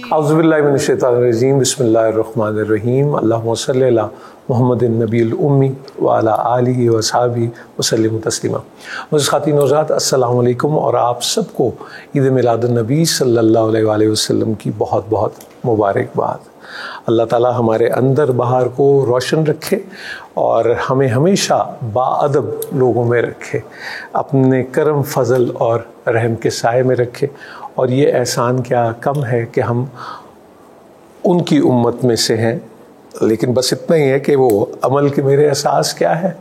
اعوذ باللہ من الشیطان الرجیم بسم اللہ الرحمن الرحیم اللہم صلی علی محمد النبی الامی وعلی آلہ وصحبہ وسلم تسلیما۔ معزز خواتین و حضرات، السلام علیکم، اور آپ سب کو عید میلاد النبی صلی اللہ علیہ وآلہ وسلم کی بہت بہت مبارکباد۔ اللہ تعالی ہمارے اندر باہر کو روشن رکھے اور ہمیں ہمیشہ باادب لوگوں میں رکھے، اپنے کرم فضل اور رحم کے سائے میں رکھے، اور یہ احسان کیا کم ہے کہ ہم ان کی امت میں سے ہیں۔ لیکن بس اتنا ہی ہے کہ وہ عمل کے میرے احساس کیا ہے،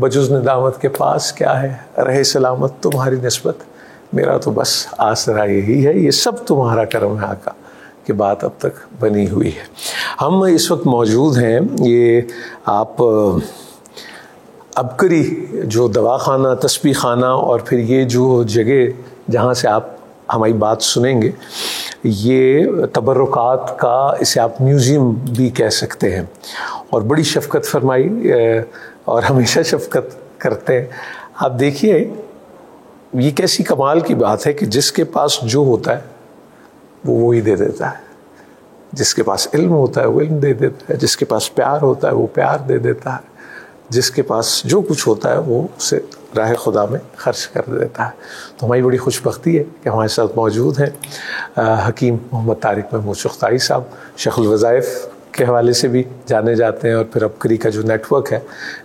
بجز ندامت کے پاس کیا ہے، رہے سلامت تمہاری نسبت، میرا تو بس آسرا یہی ہے، یہ سب تمہارا کرم ہے آقا کہ بات اب تک بنی ہوئی ہے۔ ہم اس وقت موجود ہیں، یہ آپ عبقری جو دواخانہ، تسبیح خانہ، اور پھر یہ جو جگہ جہاں سے آپ ہماری بات سنیں گے، یہ تبرکات کا، اسے آپ میوزیم بھی کہہ سکتے ہیں، اور بڑی شفقت فرمائی اور ہمیشہ شفقت کرتے ہیں۔ آپ دیکھیے یہ کیسی کمال کی بات ہے کہ جس کے پاس جو ہوتا ہے وہ وہی دے دیتا ہے، جس کے پاس علم ہوتا ہے وہ علم دے دیتا ہے، جس کے پاس پیار ہوتا ہے وہ پیار دے دیتا ہے، جس کے پاس جو کچھ ہوتا ہے وہ اسے راہ خدا میں خرچ کر دیتا ہے۔ تو ہماری بڑی خوش بختی ہے کہ ہمارے ساتھ موجود ہیں حکیم محمد طارق محمود شختائی صاحب، شیخ الوظائف کے حوالے سے بھی جانے جاتے ہیں، اور پھر عبقری کا جو نیٹ ورک ہے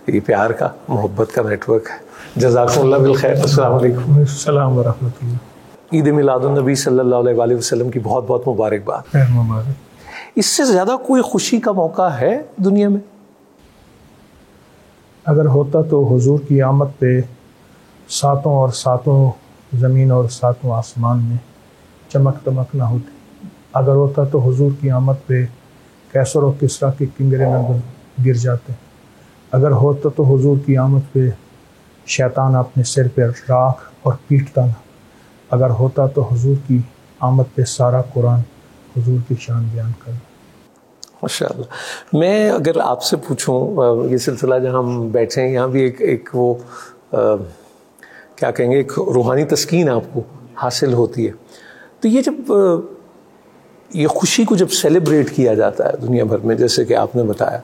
یہ پیار کا، محبت کا نیٹ ورک ہے۔ جزاکم اللہ بالخیر، السلام علیکم۔ السلام ورحمۃ اللہ۔ عید میلاد النبی صلی اللہ علیہ وآلہ وسلم کی بہت بہت مبارکباد۔ اس سے زیادہ کوئی خوشی کا موقع ہے دنیا میں؟ اگر ہوتا تو حضور کی آمد پہ ساتوں اور ساتوں زمین اور ساتوں آسمان میں چمک دمک نہ ہوتی۔ اگر ہوتا تو حضور کی آمد پہ کیسر و کسریٰ کے کنگرے نہ گر جاتے۔ اگر ہوتا تو حضور کی آمد پہ شیطان اپنے سر پہ راکھ اور پیٹتا نہ۔ اگر ہوتا تو حضور کی آمد پہ سارا قرآن حضور کی شان بیان کرنا۔ ماشاءاللہ۔ میں اگر آپ سے پوچھوں، یہ سلسلہ جہاں ہم بیٹھے ہیں یہاں بھی ایک وہ کیا کہیں گے، ایک روحانی تسکین آپ کو حاصل ہوتی ہے، تو یہ جب یہ خوشی کو جب سیلیبریٹ کیا جاتا ہے دنیا بھر میں، جیسے کہ آپ نے بتایا،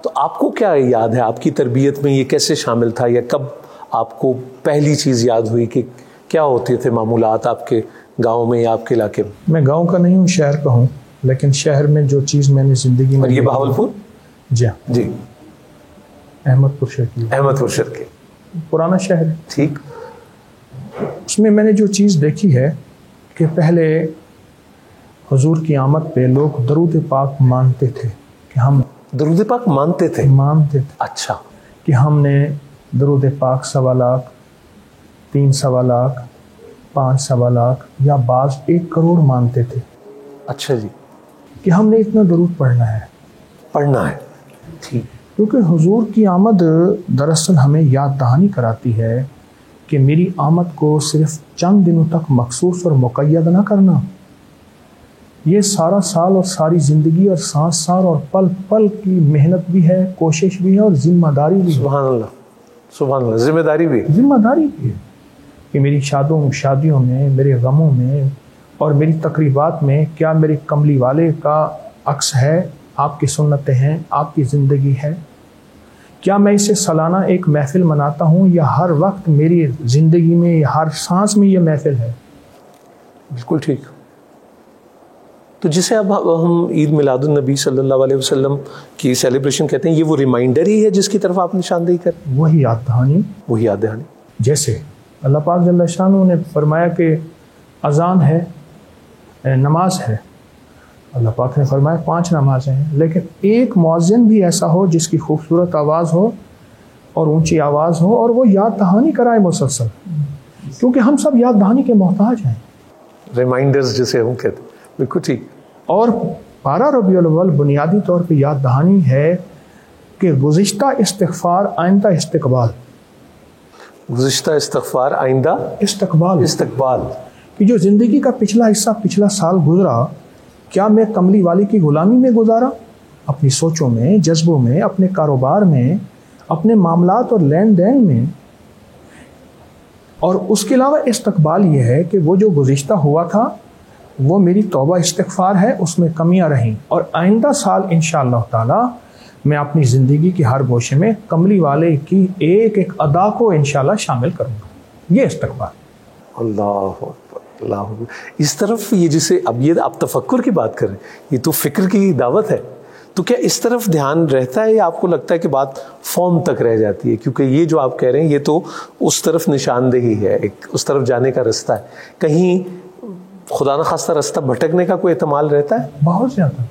تو آپ کو کیا یاد ہے، آپ کی تربیت میں یہ کیسے شامل تھا، یا کب آپ کو پہلی چیز یاد ہوئی کہ کیا ہوتے تھے معمولات آپ کے گاؤں میں یا آپ کے علاقے میں؟ میں گاؤں کا نہیں ہوں، شہر کا ہوں، لیکن شہر میں جو چیز میں نے زندگی میں، اور یہ بہاولپور؟ جی ہاں، جی، احمد پور شرکی، احمد پور شرکی، پرانا شہر ہے۔ ٹھیک۔ اس میں نے جو چیز دیکھی ہے کہ پہلے حضور کی آمد پہ لوگ درود پاک مانتے تھے، کہ ہم درود پاک مانتے تھے؟ اچھا، کہ ہم نے درود پاک 1.25 لاکھ، 3 لاکھ، 5 لاکھ، یا بعض 1 کروڑ مانتے تھے۔ اچھا جی، کہ ہم نے اتنا درود پڑھنا ہے۔ ٹھیک۔ کیونکہ حضور کی آمد دراصل ہمیں یاد دہانی کراتی ہے کہ میری آمد کو صرف چند دنوں تک مخصوص اور مقید نہ کرنا، یہ سارا سال اور ساری زندگی اور سانس سار اور پل پل کی محنت بھی ہے، کوشش بھی ہے، اور ذمہ داری بھی ہے۔ سبحان اللہ، سبحان اللہ، ذمہ داری بھی ہے کہ میری شادیوں میں، میرے غموں میں اور میری تقریبات میں کیا میرے کملی والے کا عکس ہے، آپ کی سنتیں ہیں، آپ کی زندگی ہے؟ کیا میں اسے سالانہ ایک محفل مناتا ہوں، یا ہر وقت میری زندگی میں، ہر سانس میں یہ محفل ہے؟ بالکل ٹھیک۔ تو جسے اب ہم عید میلاد النبی صلی اللہ علیہ وسلم کی سیلیبریشن کہتے ہیں، یہ وہ ریمائنڈر ہی ہے جس کی طرف آپ نشاندہی کریں؟ وہی یاد دہانی۔ جیسے اللہ پاک جل شانہ نے فرمایا کہ اذان ہے، نماز ہے، اللہ پاک نے فرمایا 5 نمازیں ہیں، لیکن ایک مؤذن بھی ایسا ہو جس کی خوبصورت آواز ہو اور اونچی آواز ہو، اور وہ یاد دہانی کرائے مسلسل، کیونکہ ہم سب یاد دہانی کے محتاج ہیں، ریمائنڈرز جسے ہم کہتے ہیں۔ بالکل ٹھیک۔ اور 12 ربیع الاول بنیادی طور پہ یاد دہانی ہے کہ گزشتہ استغفار آئندہ استقبال، گزشتہ استغفار آئندہ استقبال، کہ جو زندگی کا پچھلا حصہ، پچھلا سال گزرا، کیا میں کملی والی کی غلامی میں گزارا، اپنی سوچوں میں، جذبوں میں، اپنے کاروبار میں، اپنے معاملات اور لین دین میں، اور اس کے علاوہ استقبال یہ ہے کہ وہ جو گزشتہ ہوا تھا وہ میری توبہ استغفار ہے، اس میں کمیاں رہیں، اور آئندہ سال انشاءاللہ تعالی میں اپنی زندگی کے ہر گوشے میں کملی والے کی ایک ایک ادا کو انشاءاللہ شامل کروں گا۔ یہ استقبال۔ اللہ اکبر، اللہ اکبر۔ اس طرف یہ جسے اب یہ آپ تفکر کی بات کر رہے ہیں، یہ تو فکر کی دعوت ہے، تو کیا اس طرف دھیان رہتا ہے یا آپ کو لگتا ہے کہ بات فارم تک رہ جاتی ہے؟ کیونکہ یہ جو آپ کہہ رہے ہیں یہ تو اس طرف نشاندہی ہے، ایک اس طرف جانے کا رستہ ہے، کہیں خدا نخواستہ رستہ بھٹکنے کا کوئی احتمال رہتا ہے؟ بہت زیادہ۔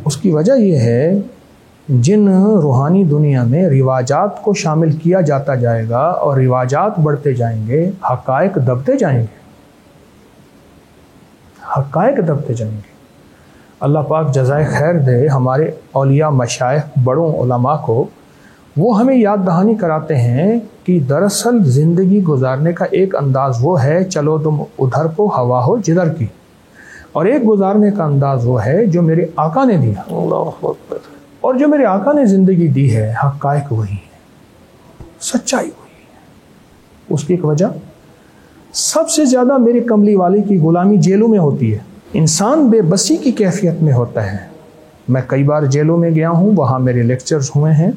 اس کی وجہ یہ ہے جن روحانی دنیا میں رواجات کو شامل کیا جاتا جائے گا اور رواجات بڑھتے جائیں گے، حقائق دبتے جائیں گے، حقائق دبتے جائیں گے۔ اللہ پاک جزائے خیر دے ہمارے اولیاء مشائخ بڑوں علماء کو، وہ ہمیں یاد دہانی کراتے ہیں کہ دراصل زندگی گزارنے کا ایک انداز وہ ہے چلو تم ادھر کو ہوا ہو جدھر کی، اور ایک گزارنے کا انداز وہ ہے جو میرے آقا نے دیا، اللہ اکبر۔ اور جو میرے آقا نے زندگی دی ہے حقائق وہی ہے، سچائی وہی ہے۔ اس کی ایک وجہ سب سے زیادہ میرے کملی والے کی غلامی جیلوں میں ہوتی ہے، انسان بے بسی کی کیفیت میں ہوتا ہے۔ میں کئی بار جیلوں میں گیا ہوں، وہاں میرے لیکچرز ہوئے ہیں۔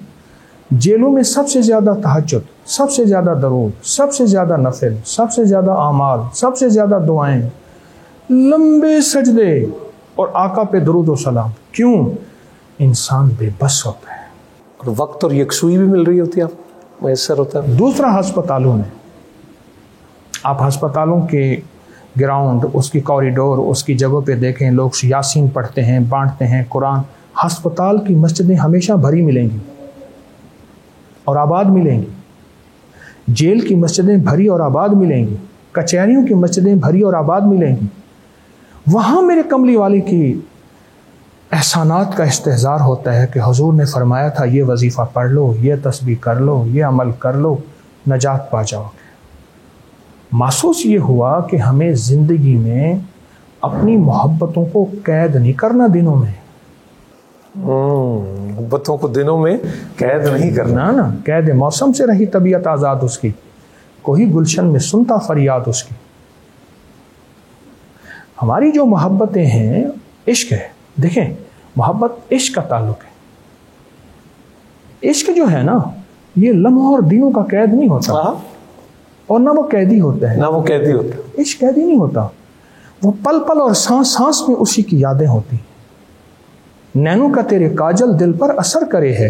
جیلوں میں سب سے زیادہ تہجد، سب سے زیادہ درود، سب سے زیادہ نفل، سب سے زیادہ اعمال، سب سے زیادہ دعائیں، لمبے سجدے اور آقا پہ درود و سلام۔ کیوں؟ انسان بے بس ہوتا ہے، اور وقت اور یکسوئی بھی مل رہی ہوتی ہے، آپ میسر ہوتا ہے۔ دوسرا ہسپتالوں میں، آپ ہسپتالوں کے گراؤنڈ، اس کی کوریڈور، اس کی جگہوں پہ دیکھیں، لوگ یاسین پڑھتے ہیں، بانٹتے ہیں قرآن۔ ہسپتال کی مسجدیں ہمیشہ بھری ملیں گی اور آباد ملیں گی، جیل کی مسجدیں بھری اور آباد ملیں گی، کچہریوں کی مسجدیں بھری اور آباد ملیں گی۔ وہاں میرے کملی والے کی احسانات کا استحضار ہوتا ہے کہ حضور نے فرمایا تھا یہ وظیفہ پڑھ لو، یہ تسبیح کر لو، یہ عمل کر لو، نجات پا جاؤ گے۔ محسوس یہ ہوا کہ ہمیں زندگی میں اپنی محبتوں کو قید نہیں کرنا دنوں میں، محبتوں کو دنوں میں قید نہیں کرنا نا، قید موسم سے رہی طبیعت آزاد اس کی، کوئی گلشن میں سنتا فریاد اس کی۔ ہماری جو محبتیں ہیں عشق ہے، دیکھیں محبت عشق کا تعلق ہے۔ عشق جو ہے نا یہ لمحوں اور دنوں کا قید نہیں ہوتا، اور نہ وہ قیدی ہوتا ہے، نہ وہ قیدی ہوتا۔ عشق قیدی نہیں ہوتا، وہ پل پل اور سانس سانس میں اسی کی یادیں ہوتی۔ نینو کا تیرے کاجل دل پر اثر کرے ہے،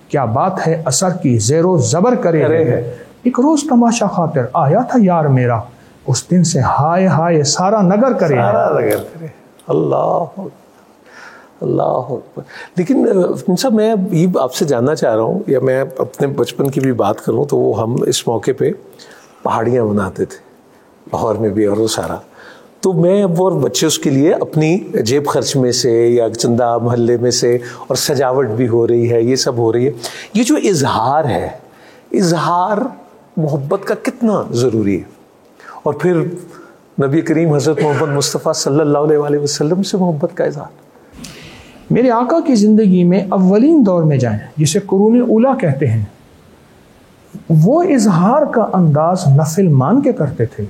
کیا بات ہے اثر کی زیر و زبر کرے ہے۔ ایک روز تماشا خاطر آیا تھا یار میرا، اس دن سے ہائے ہائے سارا نگر کرے ہے۔ اللہ اللہ اکبر۔ لیکن صاحب میں یہ آپ سے جاننا چاہ رہا ہوں، یا میں اپنے بچپن کی بھی بات کروں تو وہ ہم اس موقع پہ پہاڑیاں بناتے تھے لاہور میں بھی، اور وہ سارا تو میں اب اور بچے اس کے لیے اپنی جیب خرچ میں سے یا چندہ محلے میں سے، اور سجاوٹ بھی ہو رہی ہے، یہ سب ہو رہی ہے۔ یہ جو اظہار ہے، اظہار محبت کا کتنا ضروری ہے، اور پھر نبی کریم حضرت محمد مصطفیٰ صلی اللہ علیہ وسلم سے محبت کا اظہار۔ میرے آقا کی زندگی میں اولین دور میں جائیں، جسے قرون اولا کہتے ہیں، وہ اظہار کا انداز نفل مان کے کرتے تھے،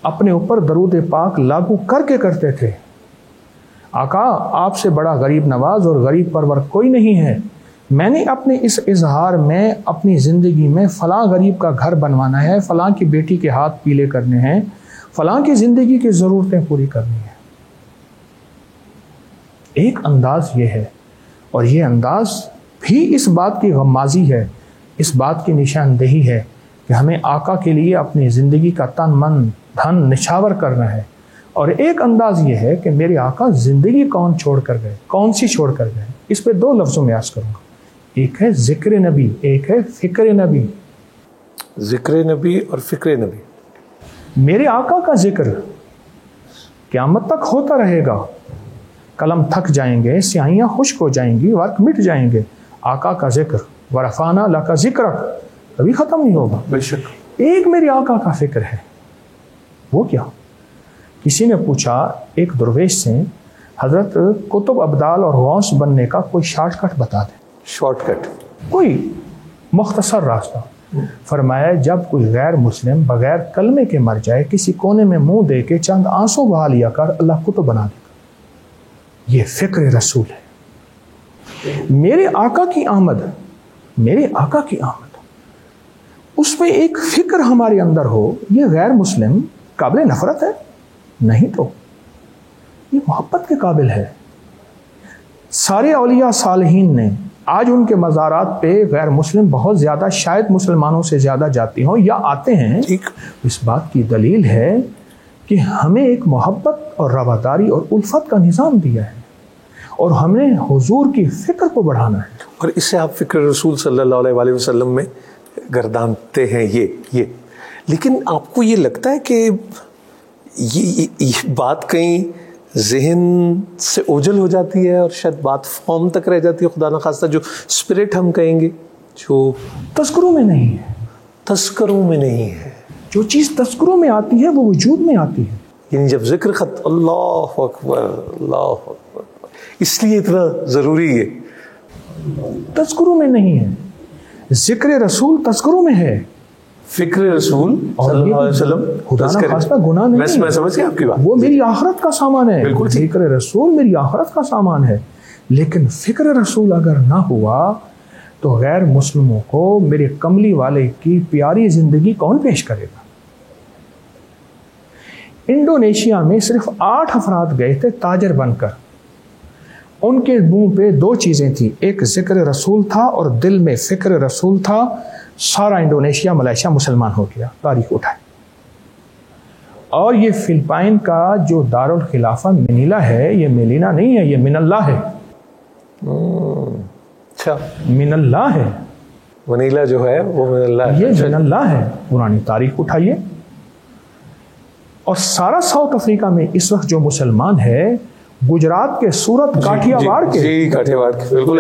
اپنے اوپر درود پاک لاگو کر کے کرتے تھے۔ آقا آپ سے بڑا غریب نواز اور غریب پرور کوئی نہیں ہے، میں نے اپنے اس اظہار میں اپنی زندگی میں فلاں غریب کا گھر بنوانا ہے، فلاں کی بیٹی کے ہاتھ پیلے کرنے ہیں، فلاں کی زندگی کی ضرورتیں پوری کرنی ہیں۔ ایک انداز یہ ہے، اور یہ انداز بھی اس بات کی غمازی ہے، اس بات کی نشاندہی ہے کہ ہمیں آقا کے لیے اپنی زندگی کا تن من دھن نچھاور کرنا ہے۔ اور ایک انداز یہ ہے کہ میرے آقا زندگی کون چھوڑ کر گئے، کون سی چھوڑ کر گئے۔ اس پہ دو لفظوں میں عرض کروں گا، ایک ہے ذکر نبی، ایک ہے فکر نبی۔ ذکر نبی اور فکر نبی۔ میرے آقا کا ذکر قیامت تک ہوتا رہے گا، قلم تھک جائیں گے، سیاہیاں خشک ہو جائیں گی، ورق مٹ جائیں گے، آقا کا ذکر ورفعنا لک ذکرک کبھی ختم نہیں ہوگا۔ بے شک۔ ایک میرے آقا کا فکر ہے، وہ کیا؟ کسی نے پوچھا ایک درویش سے، حضرت قطب ابدال اور غوث بننے کا کوئی شارٹ کٹ بتا دیں، شارٹ کٹ، کوئی مختصر راستہ۔ فرمایا جب کوئی غیر مسلم بغیر کلمے کے مر جائے کسی کونے میں منہ دے کے چند آنسو بہا لیا کر اللہ کو تو بنا دے گا. یہ فکر رسول ہے. میرے آقا کی آمد اس میں ایک فکر ہمارے اندر ہو. یہ غیر مسلم قابل نفرت ہے نہیں تو یہ محبت کے قابل ہے. سارے اولیاء صالحین نے آج ان کے مزارات پہ غیر مسلم بہت زیادہ شاید مسلمانوں سے زیادہ جاتی ہوں یا آتے ہیں. اس بات کی دلیل ہے کہ ہمیں ایک محبت اور رواداری اور الفت کا نظام دیا ہے اور ہم نے حضور کی فکر کو بڑھانا ہے. اور اس سے آپ فکر رسول صلی اللہ علیہ وسلم میں گردانتے ہیں یہ. لیکن آپ کو یہ لگتا ہے کہ یہ بات کہیں ذہن سے اوجھل ہو جاتی ہے اور شاید بات فارم تک رہ جاتی ہے؟ خدا نخواستہ جو اسپرٹ ہم کہیں گے جو تذکروں میں نہیں ہے. جو چیز تذکروں میں آتی ہے وہ وجود میں آتی ہے. یعنی جب ذکر اللہ اکبر اس لیے اتنا ضروری ہے. تذکروں میں نہیں ہے. ذکر رسول تذکروں میں ہے. فکر رسول صلی اللہ علیہ وسلم خدا نہ خواستہ گناہ نہیں ہے. میں سمجھ گیا آپ کی بات. وہ میری آخرت کا سامان ہے. بالکل ذکر رسول میری آخرت کا سامان ہے. لیکن فکر رسول اگر نہ ہوا تو غیر مسلموں کو میرے کملی والے کی پیاری زندگی کون پیش کرے گا؟ انڈونیشیا میں صرف 8 افراد گئے تھے تاجر بن کر. ان کے منہ پہ 2 چیزیں تھیں. ایک ذکر رسول تھا اور دل میں فکر رسول تھا. سارا انڈونیشیا ملائیشیا مسلمان ہو گیا. تاریخ اٹھائے. اور یہ فلپائن کا جو دارالخلافہ منیلا ہے یہ ملینا نہیں ہے, یہ من اللہ ہے. اچھا من اللہ ہے. منیلا جو ہے وہ من اللہ ہے. یہ من اللہ ہے. پرانی تاریخ اٹھائیے. اور سارا ساؤتھ افریقہ میں اس وقت جو مسلمان ہے گجرات کے سورت کاٹھیا واڑ کے بالکل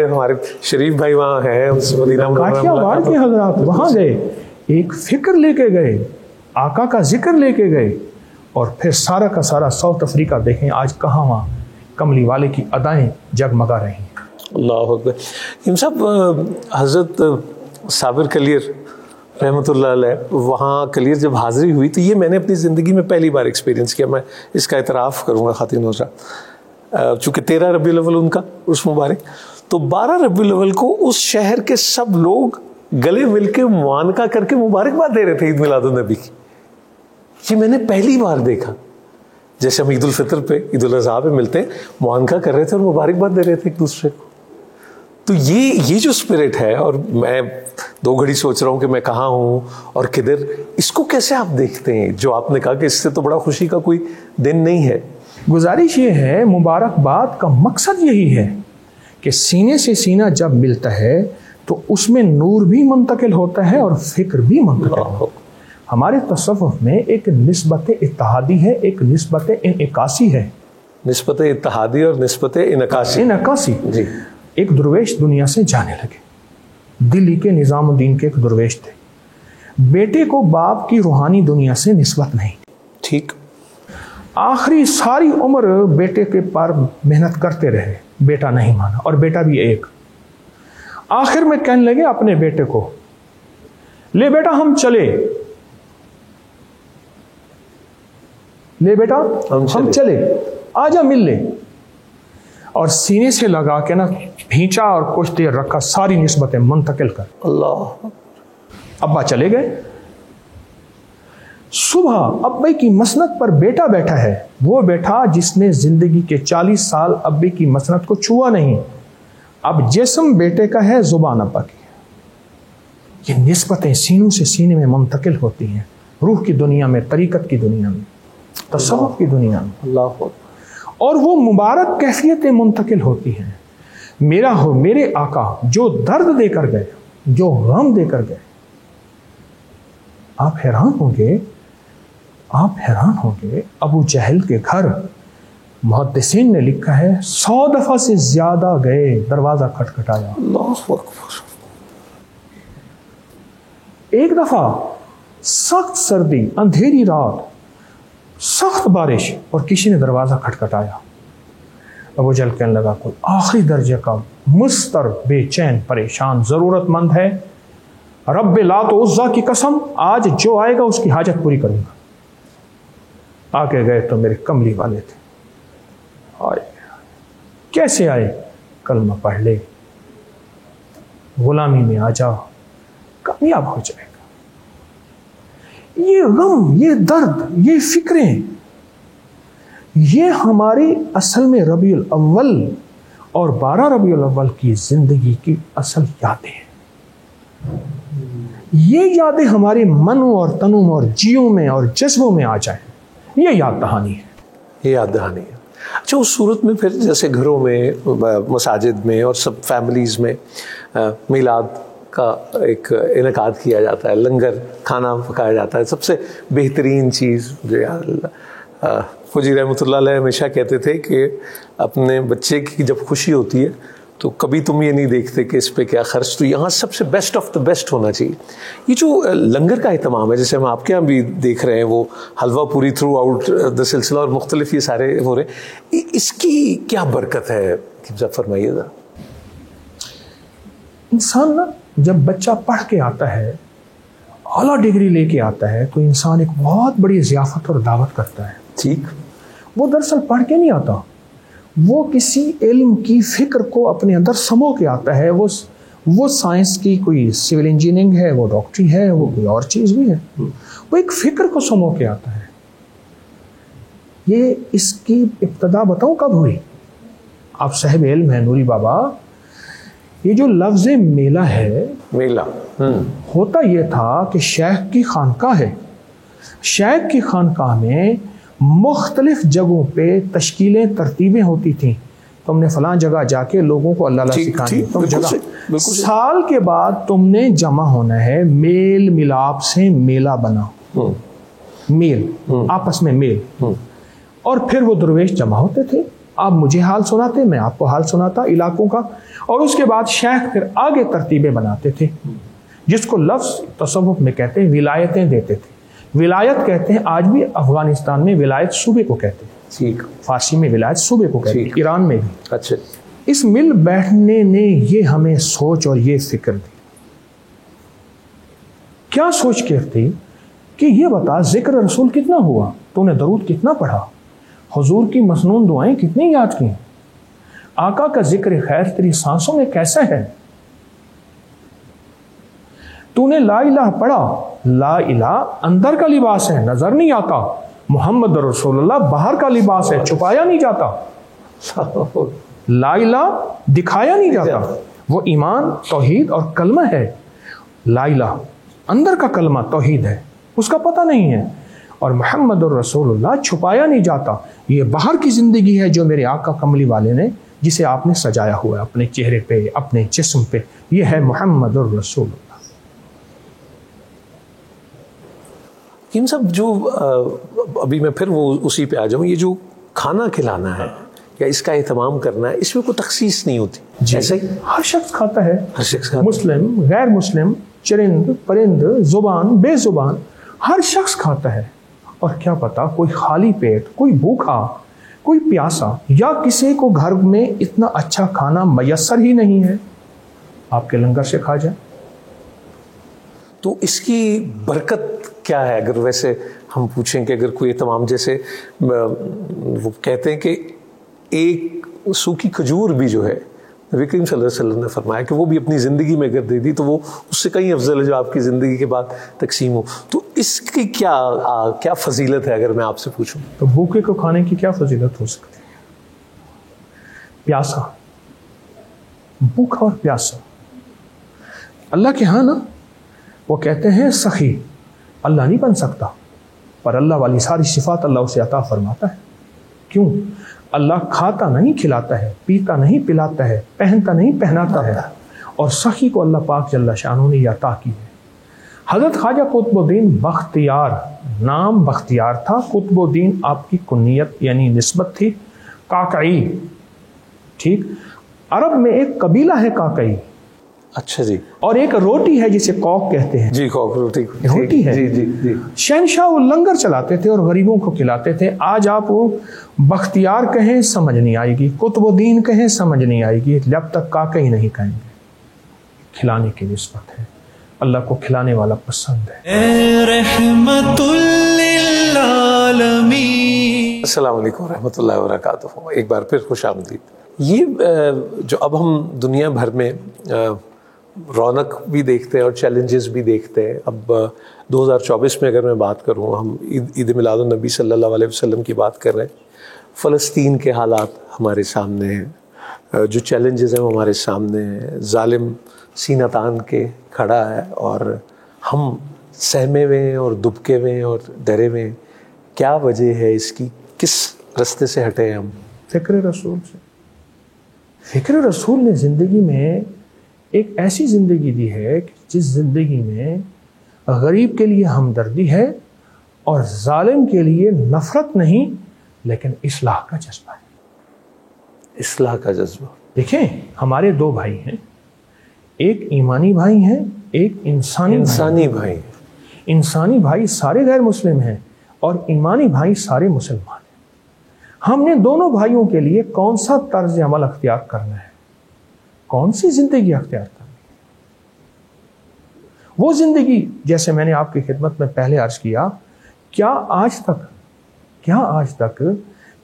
ہمارے شریف بھائی وہاں ہیں کاٹھیا واڑ کے حضرات وہاں گئے, ایک فکر لے کے گئے, آقا کا ذکر لے کے گئے, اور پھر سارا کا سارا ساؤتھ افریقہ دیکھیں آج کہاں وہاں کملی والے کی ادائیں جگمگا رہی ہیں. اللہ اکبر. امام صاحب حضرت صابر کلیر رحمۃ اللہ علیہ وہاں کلیر جب حاضری ہوئی تو یہ میں نے اپنی زندگی میں پہلی بار ایکسپیرینس کیا. میں اس کا اعتراف کروں گا خاتون حضرات, چونکہ 13 ربیع الاول ان کا عرس مبارک, تو 12 ربیع الاول کو اس شہر کے سب لوگ گلے مل کے معانقہ کر کے مبارکباد دے رہے تھے عید میلاد النبی کی. یہ میں نے پہلی بار دیکھا. جیسے ہم عید الفطر پہ عید الاضحیٰ پہ ملتے ہیں معانقہ کر رہے تھے اور مبارکباد دے رہے تھے ایک دوسرے کو. تو یہ جو اسپرٹ ہے, اور میں 2 گھڑی سوچ رہا ہوں کہ میں کہاں ہوں اور کدھر, اس کو کیسے آپ دیکھتے ہیں؟ جو آپ نے کہا کہ اس سے تو بڑا خوشی کا کوئی دن نہیں ہے. گزارش یہ ہے, مبارکباد کا مقصد یہی ہے کہ سینے سے سینہ جب ملتا ہے تو اس میں نور بھی منتقل ہوتا ہے اور فکر بھی منتقل ہوتا ہے. ہمارے تصوف میں ایک نسبت اتحادی ہے, ایک نسبت انعکاسی ہے. نسبت اتحادی اور نسبت انعکاسی. جی. ایک درویش دنیا سے جانے لگے. دلی کے نظام الدین کے ایک درویش تھے. بیٹے کو باپ کی روحانی دنیا سے نسبت نہیں. ٹھیک. آخری ساری عمر بیٹے کے پر محنت کرتے رہے, بیٹا نہیں مانا, اور بیٹا بھی ایک. آخر میں کہنے لگے اپنے بیٹے کو, لے بیٹا ہم چلے, لے بیٹا ہم چلے, آجا مل لے. اور سینے سے لگا کے نا بھینچا اور کچھ دیر رکھا, ساری نسبتیں منتقل کر. اللہ. ابا چلے گئے. صبح ابے کی مسند پر بیٹا بیٹھا ہے, وہ بیٹا جس نے زندگی کے 40 سال ابے کی مسند کو چھوا نہیں. اب جسم بیٹے کا ہے, زبان ابا کی ہے. یہ نسبتیں سینوں سے سینے میں منتقل ہوتی ہیں, روح کی دنیا میں, طریقت کی دنیا میں, تصوف کی دنیا میں. اللہ. اور وہ مبارک کیفیتیں منتقل ہوتی ہیں. میرے آقا جو درد دے کر گئے, جو غم دے کر گئے, آپ حیران ہوں گے. ابو جہل کے گھر محدثین نے لکھا ہے 100 دفعہ سے زیادہ گئے, دروازہ کھٹکھٹایا. اللہ اکبر. ایک دفعہ سخت سردی, اندھیری رات, سخت بارش, اور کسی نے دروازہ کھٹکھٹایا. ابو جہل کہنے لگا کوئی آخری درجے کا مضطر, بے چین, پریشان, ضرورت مند ہے. رب لات و عزا کی قسم، آج جو آئے گا اس کی حاجت پوری کروں گا۔ آگے گئے تو میرے کملی والے تھے، آئے کیسے آئے؟ کلمہ پڑھ لے، غلامی میں آ جا، کامیاب ہو جائے گا۔ یہ غم، یہ درد، یہ فکریں، یہ ہماری اصل میں ربیع الاول اور 12 ربیع الاول کی زندگی کی اصل یادیں ہیں۔ یہ یادیں ہماری منوں اور تنوں اور جیوں میں اور جذبوں میں آ جائیں، یہ یاد دہانی ہے، یہ یاد دہانی ہے۔ اچھا، اس صورت میں پھر جیسے گھروں میں، مساجد میں اور سب فیملیز میں میلاد کا ایک انعقاد کیا جاتا ہے، لنگر کھانا پکایا جاتا ہے۔ سب سے بہترین چیز جو فوجی رحمۃ اللہ علیہ ہمیشہ کہتے تھے کہ اپنے بچے کی جب خوشی ہوتی ہے تو کبھی تم یہ نہیں دیکھتے کہ اس پہ کیا خرچ، تو یہاں سب سے بیسٹ آف دا بیسٹ ہونا چاہیے۔ یہ جو لنگر کا اہتمام ہے، جیسے ہم آپ کے یہاں بھی دیکھ رہے ہیں، وہ حلوہ پوری تھرو آؤٹ دا سلسلہ اور مختلف یہ سارے ہو رہے ہیں، اس کی کیا برکت ہے؟ فرمائیے ذرا۔ انسان نا جب بچہ پڑھ کے آتا ہے، اعلیٰ ڈگری لے کے آتا ہے، تو انسان ایک بہت بڑی ضیافت اور دعوت کرتا ہے۔ ٹھیک، وہ دراصل پڑھ کے نہیں آتا، وہ کسی علم کی فکر کو اپنے اندر سمو کے آتا ہے۔ وہ سائنس کی کوئی سول انجینئرنگ ہے، وہ ڈاکٹری ہے، وہ کوئی اور چیز بھی ہے، وہ ایک فکر کو سمو کے آتا ہے۔ یہ اس کی ابتدا بتاؤں کب ہوئی؟ آپ صاحب علم ہیں نوری بابا، یہ جو لفظ میلہ ہے، میلہ ہوتا یہ تھا کہ شیخ کی خانقاہ ہے، شیخ کی خانقاہ میں مختلف جگہوں پہ تشکیلیں، ترتیبیں ہوتی تھیں۔ تم نے فلاں جگہ جا کے لوگوں کو اللہ سکھانی، تم جگہ سال کے بعد تم نے جمع ہونا ہے، میل ملاپ سے میلہ بنا، میل، آپس میں میل، اور پھر وہ درویش جمع ہوتے تھے، آپ مجھے حال سناتے، میں آپ کو حال سناتا علاقوں کا، اور اس کے بعد شیخ پھر آگے ترتیبیں بناتے تھے، جس کو لفظ تصوف میں کہتے ہیں ولایتیں دیتے تھے۔ ولایت کہتے ہیں، آج بھی افغانستان میں ولایت صوبے کو کہتے ہیں، ٹھیک، فارسی میں ولایت صوبے کو کہتے ہیں، ایران میں بھی۔ اچھا، اس مل بیٹھنے نے یہ ہمیں سوچ اور یہ فکر دی۔ کیا سوچ کرتی کہ یہ بتا ذکر رسول کتنا ہوا، تو نے درود کتنا پڑھا، حضور کی مسنون دعائیں کتنی یاد کی، آقا کا ذکر خیر تیری سانسوں میں کیسا ہے، تو نے لا الہ پڑھا، لا الہ اندر کا لباس ہے، نظر نہیں آتا، محمد رسول اللہ باہر کا لباس ہے، چھپایا نہیں جاتا، لا الہ دکھایا نہیں جاتا، وہ ایمان، توحید اور کلمہ ہے، لا الہ اندر کا کلمہ توحید ہے، اس کا پتہ نہیں ہے، اور محمد الرسول اللہ چھپایا نہیں جاتا، یہ باہر کی زندگی ہے جو میرے آقا کملی والے نے، جسے آپ نے سجایا ہوا ہے اپنے چہرے پہ، اپنے جسم پہ، یہ ہے محمد الرسول اللہ۔ صاحب، جو ابھی میں پھر وہ اسی پہ آ جاؤں، یہ جو کھانا کھلانا ہے یا اس کا اہتمام کرنا ہے، اس میں کوئی تخصیص نہیں ہوتی، ایسا ہی ہر شخص کھاتا ہے، ہر شخص کھاتا ہے، مسلم، غیر مسلم، چرند، پرند، زبان، بے زبان، ہر شخص کھاتا ہے، اور کیا پتا کوئی خالی پیٹ، کوئی بھوکا، کوئی پیاسا، یا کسی کو گھر میں اتنا اچھا کھانا میسر ہی نہیں ہے، آپ کے لنگر سے کھا جائے۔ تو اس کی برکت کیا ہے؟ اگر ویسے ہم پوچھیں کہ اگر کوئی تمام، جیسے وہ کہتے ہیں کہ ایک سوکھی کھجور بھی جو ہے، نبی کریم صلی اللہ علیہ وسلم نے فرمایا کہ وہ بھی اپنی زندگی میں اگر دے دی تو وہ اس سے کہیں افضل ہے جو آپ کی زندگی کے بعد تقسیم ہو۔ تو اس کی کیا فضیلت ہے اگر میں آپ سے پوچھوں؟ تو بھوکے کو کھانے کی کیا فضیلت ہو سکتی ہے؟ پیاسا، بھوکا اور پیاسا، اللہ کے ہاں نا وہ کہتے ہیں سخی اللہ نہیں بن سکتا، پر اللہ والی ساری صفات اللہ اسے عطا فرماتا ہے۔ کیوں؟ اللہ کھاتا نہیں کھلاتا ہے، پیتا نہیں پلاتا ہے، پہنتا نہیں پہناتا ہے، اور سخی کو اللہ پاک جل شانہ نے یہ عطا کی ہے۔ حضرت خواجہ قطب الدین بختیار، نام بختیار تھا، قطب الدین آپ کی کنیت یعنی نسبت تھی، کاکعی، ٹھیک، عرب میں ایک قبیلہ ہے کاکعی، اچھا جی، اور ایک روٹی ہے جسے کوک کہتے ہیں، جی کوک روٹی ہے، جی جی جی۔ شہنشاہ وہ لنگر چلاتے تھے اور غریبوں کو کھلاتے تھے۔ آج آپ وہ بختیار کہیں سمجھ نہیں آئے گی، قطب الدین کہیں سمجھ نہیں آئے گی، جب تک کاکعی نہیں کہیں گے، کھلانے کی نسبت ہے۔ اللہ کو کھلانے والا پسند ہے۔ اے رحمت للعالمین۔ السلام علیکم ورحمۃ اللہ وبرکاتہ۔ ایک بار پھر خوش آمدید۔ یہ جو اب ہم دنیا بھر میں رونق بھی دیکھتے ہیں اور چیلنجز بھی دیکھتے ہیں، اب 2024 میں اگر میں بات کروں، ہم عید میلاد النبی صلی اللہ علیہ وسلم کی بات کر رہے ہیں، فلسطین کے حالات ہمارے سامنے ہیں، جو چیلنجز ہیں وہ ہمارے سامنے ہیں، ظالم سینہ تان کے کھڑا ہے اور ہم سہمے ہوئے ہیں اور دبکے ہوئے ہیں اور ڈرے ہوئے ہیں۔ کیا وجہ ہے اس کی؟ کس رستے سے ہٹے ہیں ہم؟ فکر رسول سے۔ فکر رسول نے زندگی میں ایک ایسی زندگی دی ہے کہ جس زندگی میں غریب کے لیے ہمدردی ہے اور ظالم کے لیے نفرت نہیں لیکن اصلاح کا جذبہ ہے۔ اصلاح کا جذبہ۔ دیکھیں، ہمارے دو بھائی ہیں، ایک ایمانی بھائی ہیں، ایک انسانی بھائی۔ انسانی بھائی سارے غیر مسلم ہیں اور ایمانی بھائی سارے مسلمان ہیں۔ ہم نے دونوں بھائیوں کے لیے کون سا طرز عمل اختیار کرنا ہے، کون سی زندگی اختیار کرنی ہے؟ وہ زندگی جیسے میں نے آپ کی خدمت میں پہلے عرض کیا، کیا آج تک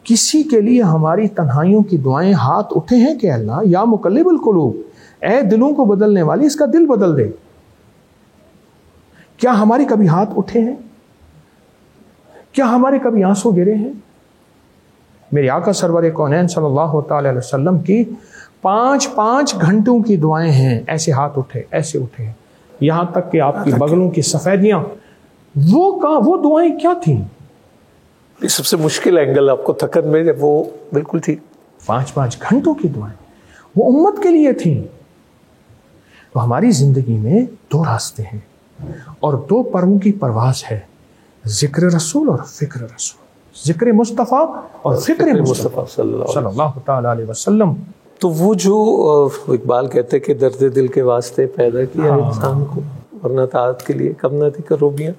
کسی کے لیے ہماری تنہائیوں کی دعائیں ہاتھ اٹھے ہیں کہ اللہ یا مقلب القلوب، اے دلوں کو بدلنے والی اس کا دل بدل دے؟ کیا ہماری کبھی ہاتھ اٹھے ہیں؟ کیا ہمارے کبھی آنسو گرے ہیں؟ میرے آقا سرور کونین صلی اللہ تعالی علیہ وسلم کی 5 گھنٹوں کی دعائیں ہیں، ایسے ہاتھ اٹھے، ایسے اٹھے، یہاں تک کہ آپ کی بغلوں کی سفیدیاں، وہ دعائیں کیا تھیں؟ یہ سب سے مشکل اینگل آپ کو تھکن میں، وہ بالکل ٹھیک۔ 5 گھنٹوں کی دعائیں وہ امت کے لیے تھیں۔ تو ہماری زندگی میں 2 راستے ہیں اور 2 پروں کی پرواز ہے، ذکر رسول اور فکر رسول، ذکر مصطفیٰ اور فکر مصطفیٰ صلی اللہ تعالی علیہ وسلم۔ تو وہ جو اقبال کہتے کہ درد دل کے واسطے پیدا کیا انسان کو، ورنہ طاعت کے لیے کم نہ تھی کروبیاں،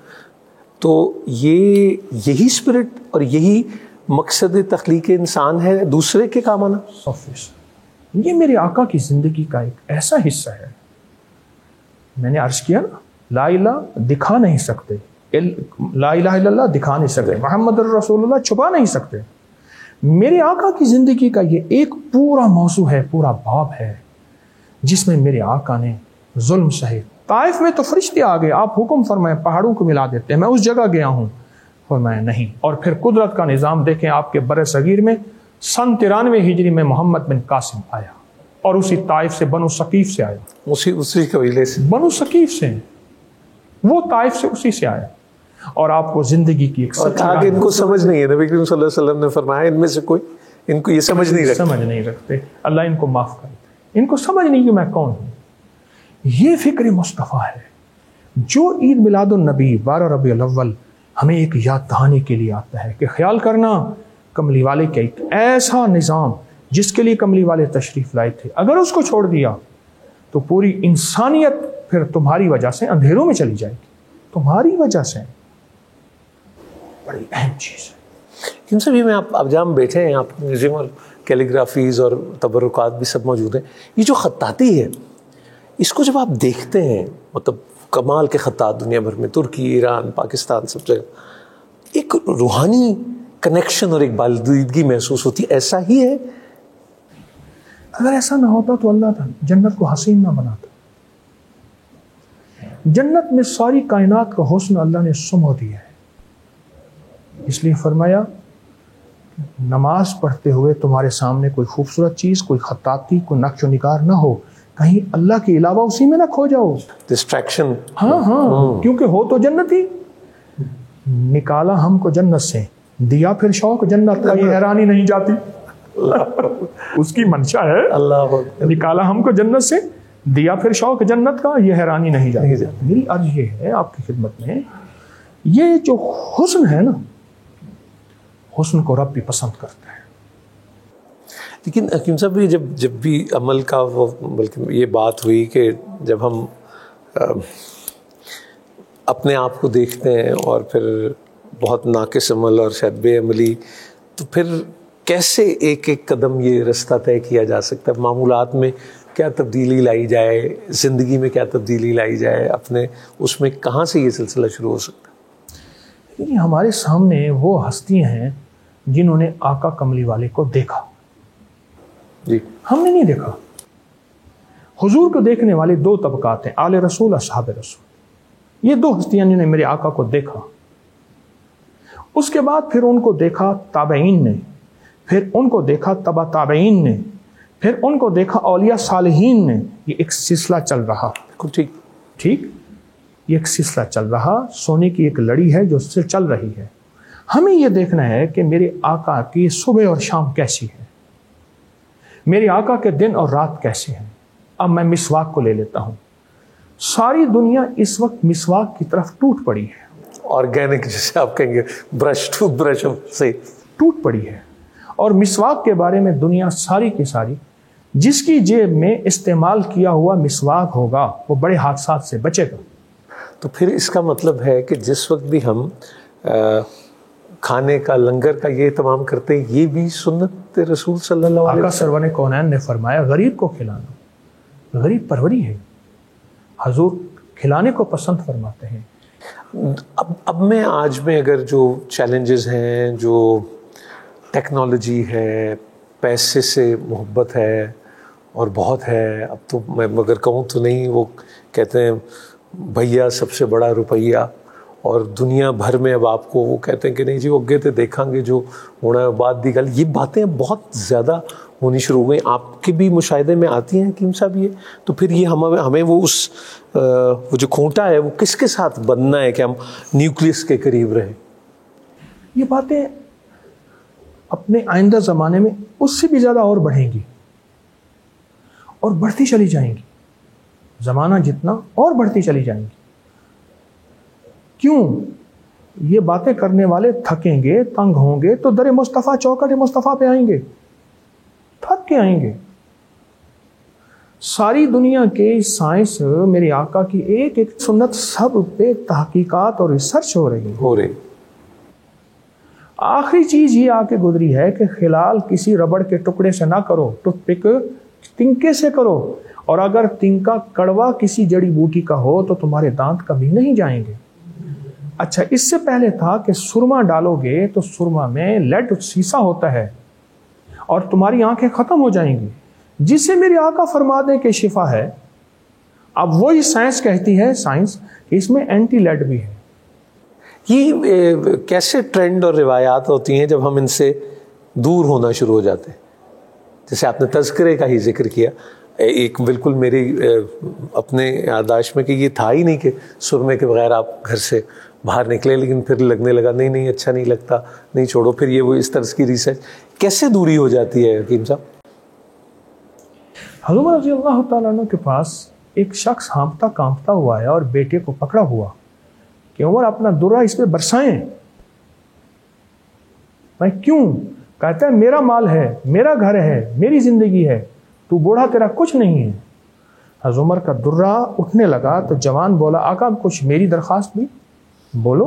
تو یہی اسپرٹ اور یہی مقصد تخلیق انسان ہے، دوسرے کے کام آنا۔ یہ میرے آقا کی زندگی کا ایک ایسا حصہ ہے، میں نے عرض کیا نا، لا الہ دکھا نہیں سکتے، لا الہ الا اللہ دکھا نہیں سکتے، محمد الرسول اللہ چھپا نہیں سکتے۔ میرے آقا کی زندگی کا یہ ایک پورا موضوع ہے، پورا باب ہے، جس میں میرے آقا نے ظلم سہے۔ طائف میں تو فرشتے آ گئے، آپ حکم فرمائیں پہاڑوں کو ملا دیتے ہیں، میں اس جگہ گیا ہوں، فرمایا نہیں۔ اور پھر قدرت کا نظام دیکھیں، آپ کے بر صغیر میں سن 93 ہجری میں محمد بن قاسم آیا اور اسی طائف سے بنو ثقیف سے آیا، اسی قبیلے سے، بنو ثقیف سے، وہ طائف سے اسی سے آیا، اور آپ کو زندگی کی ایک آگے ان کو سمجھ نہیں ہے، نبی کریم صلی اللہ علیہ وسلم نے فرمایا ان میں سے کوئی ان کو یہ سمجھ نہیں رکھتے، اللہ ان کو معاف کرتے، ان کو سمجھ نہیں کہ میں کون ہوں۔ یہ فکر مصطفیٰ ہے جو عید میلاد النبی 12 ربیع الاول ہمیں ایک یاد دہانی کے لیے آتا ہے کہ خیال کرنا کملی والے کا ایک ایسا نظام جس کے لیے کملی والے تشریف لائے تھے، اگر اس کو چھوڑ دیا تو پوری انسانیت پھر تمہاری وجہ سے اندھیروں میں چلی جائے گی، تمہاری وجہ سے۔ بڑی اہم چیز ہے۔ ان سب میں آپ جہاں بیٹھے ہیں، آپ میوزیم اور کیلیگرافیز اور تبرکات بھی سب موجود ہیں، یہ جو خطاطی ہے اس کو جب آپ دیکھتے ہیں، مطلب کمال کے خطاط دنیا بھر میں، ترکی، ایران، پاکستان، سب جگہ ایک روحانی کنیکشن اور ایک بالدیدگی محسوس ہوتی، ایسا ہی ہے؟ اگر ایسا نہ ہوتا تو اللہ تعالیٰ جنت کو حسین نہ بناتا۔ جنت میں ساری کائنات کا حسن اللہ نے سمو دیا ہے، اس لیے فرمایا نماز پڑھتے ہوئے تمہارے سامنے کوئی خوبصورت چیز، کوئی خطاطی، کوئی نقش و نگار نہ ہو، کہیں اللہ کے علاوہ اسی میں نہ کھو جاؤ، ڈسٹریکشن۔ ہاں، کیونکہ ہو تو جنت ہی، نکالا ہم کو جنت سے، دیا پھر شوق جنت کا، یہ حیرانی نہیں جاتی، اس کی منشا ہے، اللہ نکالا ہم کو جنت سے، دیا پھر شوق جنت کا، یہ حیرانی نہیں جاتی۔ میری عرض یہ ہے آپ کی خدمت میں، یہ جو حسن ہے نا، حسن کو رب بھی پسند کرتا ہے۔ لیکن حکیم صاحب جب بھی عمل کا وہ، بلکہ یہ بات ہوئی کہ جب ہم اپنے آپ کو دیکھتے ہیں اور پھر بہت ناقص عمل اور شاید بے عملی، تو پھر کیسے ایک ایک قدم یہ رستہ طے کیا جا سکتا ہے؟ معمولات میں کیا تبدیلی لائی جائے، زندگی میں کیا تبدیلی لائی جائے، اپنے اس میں کہاں سے یہ سلسلہ شروع ہو سکتا ہے؟ یہ ہمارے سامنے وہ ہستیاں ہیں جنہوں نے آقا کملی والے کو دیکھا، جی ہم نے نہیں دیکھا۔ حضور کو دیکھنے والے دو طبقات ہیں، آل رسول، اصحاب رسول۔ یہ دو ہستیاں جنہوں نے میرے آقا کو دیکھا، اس کے بعد پھر ان کو دیکھا تابعین نے، پھر ان کو دیکھا تبع تابعین نے، پھر ان کو دیکھا اولیاء صالحین نے۔ یہ ایک سلسلہ چل رہا، ٹھیک، یہ ایک سلسلہ چل رہا، سونے کی ایک لڑی ہے جو اس سے چل رہی ہے۔ ہمیں یہ دیکھنا ہے کہ میرے آقا کی صبح اور شام کیسی ہے، میرے آقا کے دن اور رات کیسے ہیں۔ اب میں مسواک کو لے لیتا ہوں، ساری دنیا اس وقت مسواک کی طرف ٹوٹ پڑی ہے، آرگینک جسے آپ کہیں گے، برش ٹوتھ برش سے ٹوٹ پڑی ہے۔ اور مسواک کے بارے میں دنیا ساری کی ساری، جس کی جیب میں استعمال کیا ہوا مسواک ہوگا وہ بڑے حادثات سے بچے گا۔ تو پھر اس کا مطلب ہے کہ جس وقت بھی ہم کھانے کا، لنگر کا یہ اہتمام کرتے ہیں، یہ بھی سنت رسول صلی اللہ علیہ آقا وسلم۔ سرور کونین نے فرمایا غریب کو کھلانا، غریب پروری ہے، حضور کھلانے کو پسند فرماتے ہیں۔ اب میں آج میں اگر جو چیلنجز ہیں، جو ٹیکنالوجی ہے، پیسے سے محبت ہے اور بہت ہے، اب تو میں مگر کہوں تو نہیں، وہ کہتے ہیں بھیا سب سے بڑا روپیہ، اور دنیا بھر میں اب آپ کو وہ کہتے ہیں کہ نہیں جی وہ اگے تے دیکھاں گے جو ہونا ہے بات دی گل، یہ باتیں بہت زیادہ ہونی شروع ہو گئی۔ آپ کے بھی مشاہدے میں آتی ہیں حکیم صاحب یہ؟ تو پھر یہ ہمیں وہ اس وہ جو کھوٹا ہے وہ کس کے ساتھ بننا ہے کہ ہم نیوکلیس کے قریب رہیں؟ یہ باتیں اپنے آئندہ زمانے میں اس سے بھی زیادہ اور بڑھیں گی اور بڑھتی چلی جائیں گی، زمانہ جتنا اور بڑھتی چلی جائیں گی۔ کیوں؟ یہ باتیں کرنے والے تھکیں گے، تنگ ہوں گے تو در مصطفیٰ، چوکٹ مصطفیٰ پہ آئیں گے، تھک کے آئیں گے۔ ساری دنیا کے سائنس میرے آقا کی ایک ایک سنت سب پہ تحقیقات اور ریسرچ ہو رہی۔ آخری چیز یہ آ کے گزری ہے کہ خلال کسی ربڑ کے ٹکڑے سے نہ کرو، ٹوتھ پک تنکے سے کرو، اور اگر تنکا کڑوا کسی جڑی بوٹی کا ہو تو تمہارے دانت کبھی نہیں جائیں گے۔ اچھا، اس سے پہلے تھا کہ سرما ڈالو گے تو سرما میں لیڈ سیسا ہوتا ہے اور تمہاری آنکھیں ختم ہو جائیں گی، جسے میرے آقا فرما دیں کہ شفا ہے۔ اب وہی سائنس کہتی ہے، سائنس، کہ اس میں اینٹی لیڈ بھی ہے۔ یہ کیسے ٹرینڈ اور روایات ہوتی ہیں جب ہم ان سے دور ہونا شروع ہو جاتے ہیں؟ جیسے آپ نے تذکرے کا ہی ذکر کیا، ایک بالکل میری اپنے یادداشت میں کہ یہ تھا ہی نہیں کہ سرمے کے بغیر آپ گھر سے باہر نکلے، لیکن پھر لگنے لگا نہیں اچھا نہیں لگتا، نہیں چھوڑو، پھر یہ وہ اس طرح کی ریسرچ کیسے دوری ہو جاتی ہے حکیم صاحب؟ حضور رضی اللہ تعالیٰ عنہ کے پاس ایک شخص ہانپتا کانپتا ہوا ہے اور بیٹے کو پکڑا ہوا کہ عمر اپنا درہ اس پہ برسائیں۔ میں کیوں؟ کہتا ہے میرا مال ہے، میرا گھر ہے، میری زندگی ہے، تو بوڑھا تیرا کچھ نہیں ہے۔ حضرت عمر کا درہ اٹھنے لگا تو جوان بولا آقا کچھ میری درخواست بھی بولو۔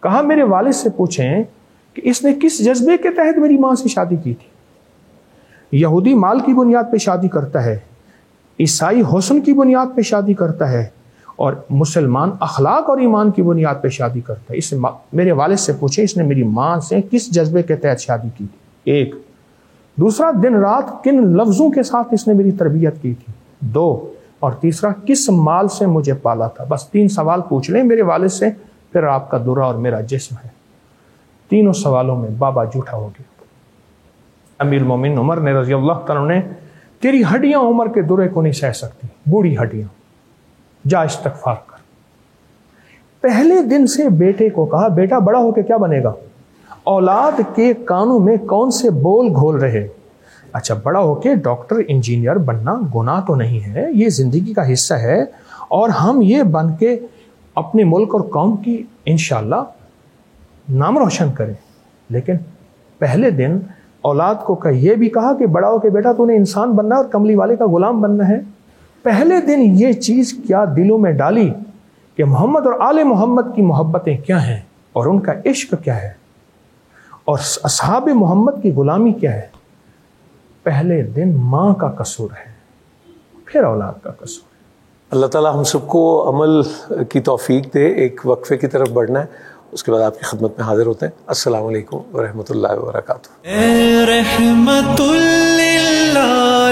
کہا میرے والد سے پوچھیں کہ اس نے کس جذبے کے تحت میری ماں سے شادی کی تھی۔ یہودی مال کی بنیاد پہ شادی کرتا ہے، عیسائی حسن کی بنیاد پہ شادی کرتا ہے، اور مسلمان اخلاق اور ایمان کی بنیاد پہ شادی کرتا ہے۔ اس میرے والد سے پوچھیں اس نے میری ماں سے کس جذبے کے تحت شادی کی تھی، ایک۔ دوسرا، دن رات کن لفظوں کے ساتھ اس نے میری تربیت کی تھی، دو۔ اور تیسرا، کس مال سے مجھے پالا تھا۔ بس 3 سوال پوچھ لیں میرے والد سے، پھر آپ کا درہ اور میرا جسم ہے۔ تینوں سوالوں میں بابا جھوٹا ہو گیا۔ امیر المومنین عمر نے رضی اللہ تعالیٰ نے، تیری ہڈیاں عمر کے درے کو نہیں سہ سکتی، بوڑھی ہڈیاں، جا استغفار کر۔ پہلے دن سے بیٹے کو کہا بیٹا بڑا ہو کے کیا بنے گا؟ اولاد کے کانوں میں کون سے بول گھول رہے؟ اچھا، بڑا ہو کے ڈاکٹر انجینئر بننا گناہ تو نہیں ہے، یہ زندگی کا حصہ ہے، اور ہم یہ بن کے اپنے ملک اور قوم کی انشاءاللہ نام روشن کریں۔ لیکن پہلے دن اولاد کو یہ بھی کہا کہ بڑا ہو کے بیٹا تو نے انسان بننا ہے اور کملی والے کا غلام بننا ہے۔ پہلے دن یہ چیز کیا دلوں میں ڈالی کہ محمد اور آل محمد کی محبتیں کیا ہیں اور ان کا عشق کیا ہے اور اصحاب محمد کی غلامی کیا ہے۔ پہلے دن ماں کا قصور ہے، پھر اولاد کا قصور ہے۔ اللہ تعالیٰ ہم سب کو عمل کی توفیق دے۔ ایک وقفے کی طرف بڑھنا ہے، اس کے بعد آپ کی خدمت میں حاضر ہوتے ہیں۔ السلام علیکم ورحمۃ اللہ وبرکاتہ۔ اے رحمت للعالمین۔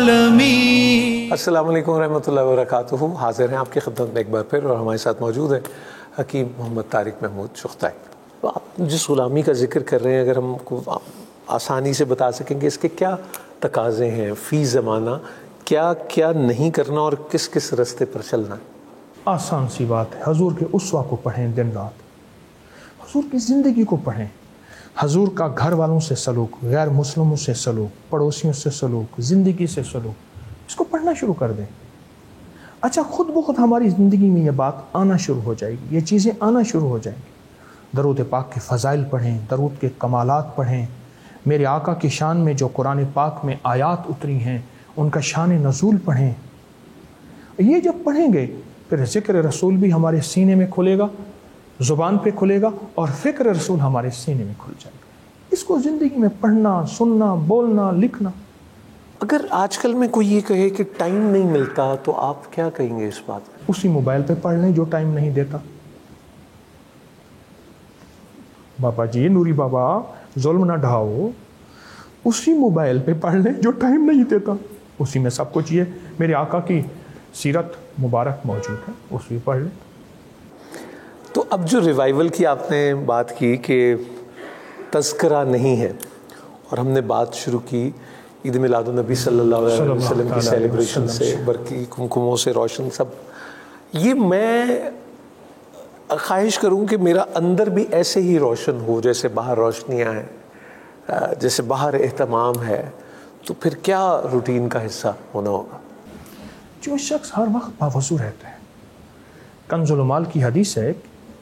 السلام علیکم ورحمۃ اللہ وبرکاتہ۔ حاضر ہیں آپ کی خدمت میں ایک بار پھر، اور ہمارے ساتھ موجود ہے حکیم محمد طارق محمود شختائی۔ تو آپ جس غلامی کا ذکر کر رہے ہیں، اگر ہم کو آسانی سے بتا سکیں کہ اس کے کیا تقاضے ہیں فی زمانہ، کیا کیا نہیں کرنا اور کس کس رستے پر چلنا ہے؟ آسان سی بات ہے، حضور کے اسوہ کو پڑھیں دن رات، حضور کی زندگی کو پڑھیں، حضور کا گھر والوں سے سلوک، غیر مسلموں سے سلوک، پڑوسیوں سے سلوک، زندگی سے سلوک، اس کو پڑھنا شروع کر دیں۔ اچھا خود بخود ہماری زندگی میں یہ بات آنا شروع ہو جائے گی، یہ چیزیں آنا شروع ہو جائیں گی۔ درود پاک کے فضائل پڑھیں، درود کے کمالات پڑھیں، میرے آقا کی شان میں جو قرآن پاک میں آیات اتری ہیں ان کا شان نزول پڑھیں۔ یہ جب پڑھیں گے پھر ذکر رسول بھی ہمارے سینے میں کھلے گا، زبان پہ کھلے گا، اور فکر رسول ہمارے سینے میں کھل جائے گا۔ اس کو زندگی میں پڑھنا، سننا، بولنا، لکھنا۔ اگر آج کل میں کوئی یہ کہے کہ ٹائم نہیں ملتا تو آپ کیا کہیں گے اس بات میں؟ اسی موبائل پہ پڑھ لیں جو ٹائم نہیں دیتا۔ بابا جی، نوری بابا، ظلم نہ ڈھاؤ، اسی موبائل پہ پڑھ لیں جو ٹائم نہیں دیتا، اسی میں سب کچھ یہ میرے آقا کی سیرت مبارک موجود ہے، اسی پہ پڑھ لیں۔ تو اب جو ریوائول کی آپ نے بات کی کہ تذکرہ نہیں ہے، اور ہم نے بات شروع کی عید میلاد النبی صلی اللہ علیہ وسلم کی سیلیبریشن سے، برقی کمکموں سے روشن، سب یہ میں خواہش کروں کہ میرا اندر بھی ایسے ہی روشن ہو جیسے باہر روشنیاں ہیں، جیسے باہر اہتمام ہے، تو پھر کیا روٹین کا حصہ ہونا ہوگا؟ جو شخص ہر وقت باوضو رہتا ہے، کنز المال کی حدیث ہے،